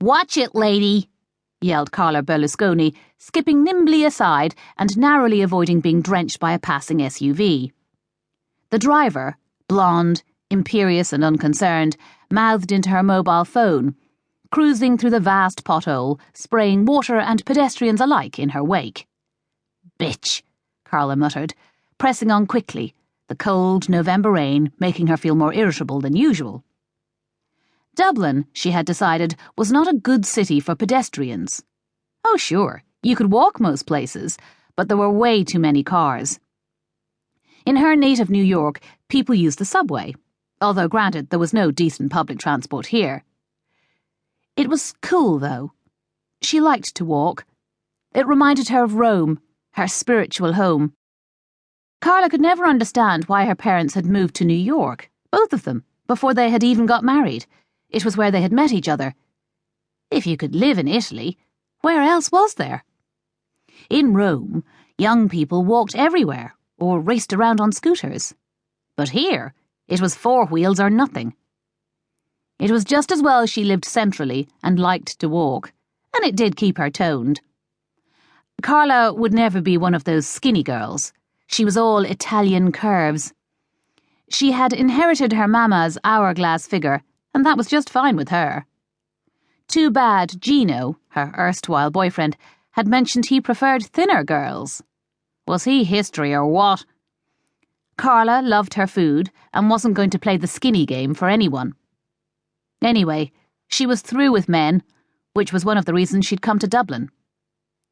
"Watch it, lady!" yelled Carla Berlusconi, skipping nimbly aside and narrowly avoiding being drenched by a passing SUV. The driver, blonde, imperious and unconcerned, mouthed into her mobile phone, cruising through the vast pothole, spraying water and pedestrians alike in her wake. "Bitch," Carla muttered, pressing on quickly, the cold November rain making her feel more irritable than usual. Dublin, she had decided, was not a good city for pedestrians. Oh, sure, you could walk most places, but there were way too many cars. In her native New York, people used the subway, although granted there was no decent public transport here. It was cool, though. She liked to walk. It reminded her of Rome, her spiritual home. Carla could never understand why her parents had moved to New York, both of them, before they had even got married. It was where they had met each other. If you could live in Italy, where else was there? In Rome, young people walked everywhere or raced around on scooters. But here, it was four wheels or nothing. It was just as well she lived centrally and liked to walk, and it did keep her toned. Carla would never be one of those skinny girls. She was all Italian curves. She had inherited her mama's hourglass figure, and that was just fine with her. Too bad Gino, her erstwhile boyfriend, had mentioned he preferred thinner girls. Was he history or what? Carla loved her food and wasn't going to play the skinny game for anyone. Anyway, she was through with men, which was one of the reasons she'd come to Dublin.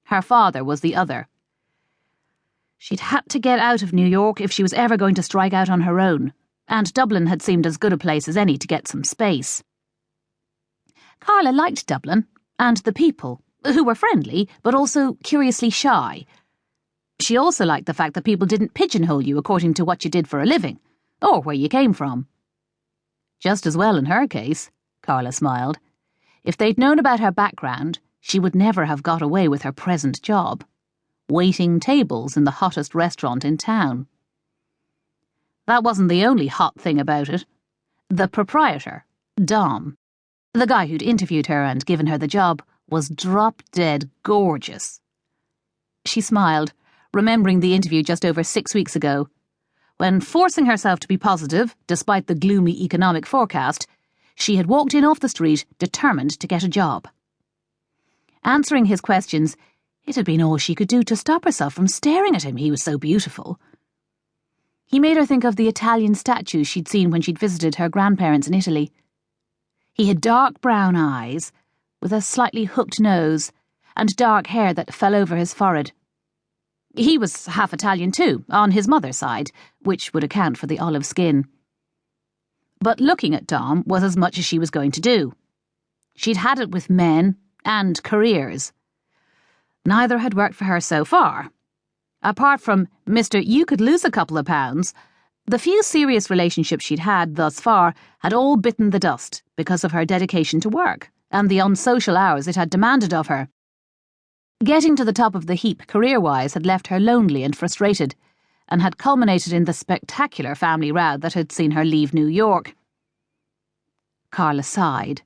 Her father was the other. She'd had to get out of New York if she was ever going to strike out on her own, and Dublin had seemed as good a place as any to get some space. Carla liked Dublin, and the people, who were friendly, but also curiously shy. She also liked the fact that people didn't pigeonhole you according to what you did for a living, or where you came from. Just as well in her case, Carla smiled. If they'd known about her background, she would never have got away with her present job, waiting tables in the hottest restaurant in town. That wasn't the only hot thing about it. The proprietor, Dom, the guy who'd interviewed her and given her the job, was drop-dead gorgeous. She smiled, remembering the interview just over 6 weeks ago, when, forcing herself to be positive, despite the gloomy economic forecast, she had walked in off the street, determined to get a job. Answering his questions, it had been all she could do to stop herself from staring at him. He was so beautiful. He made her think of the Italian statues she'd seen when she'd visited her grandparents in Italy. He had dark brown eyes, with a slightly hooked nose, and dark hair that fell over his forehead. He was half Italian too, on his mother's side, which would account for the olive skin. But looking at Dom was as much as she was going to do. She'd had it with men and careers. Neither had worked for her so far. Apart from Mr. You could lose a couple of pounds, the few serious relationships she'd had thus far had all bitten the dust because of her dedication to work and the unsocial hours it had demanded of her. Getting to the top of the heap career-wise had left her lonely and frustrated, and had culminated in the spectacular family row that had seen her leave New York. Carla sighed.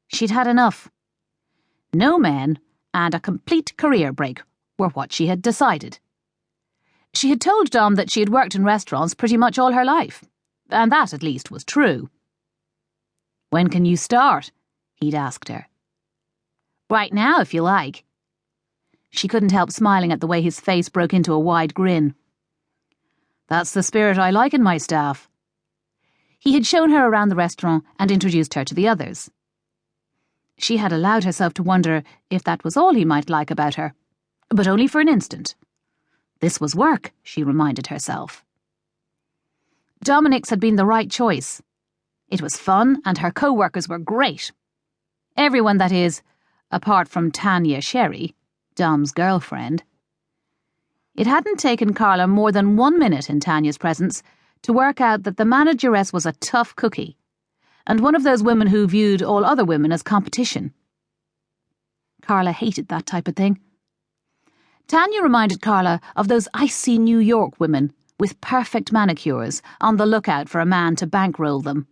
She'd had enough. No men and a complete career break were what she had decided. She had told Dom that she had worked in restaurants pretty much all her life, and that at least was true. "When can you start?" he'd asked her. "Right now, if you like." She couldn't help smiling at the way his face broke into a wide grin. "That's the spirit I like in my staff." He had shown her around the restaurant and introduced her to the others. She had allowed herself to wonder if that was all he might like about her, but only for an instant. This was work, she reminded herself. Dominic's had been the right choice. It was fun, and her co-workers were great. Everyone, that is, apart from Tanya Sherry, Dom's girlfriend. It hadn't taken Carla more than 1 minute in Tanya's presence to work out that the manageress was a tough cookie, and one of those women who viewed all other women as competition. Carla hated that type of thing. Tanya reminded Carla of those icy New York women with perfect manicures on the lookout for a man to bankroll them.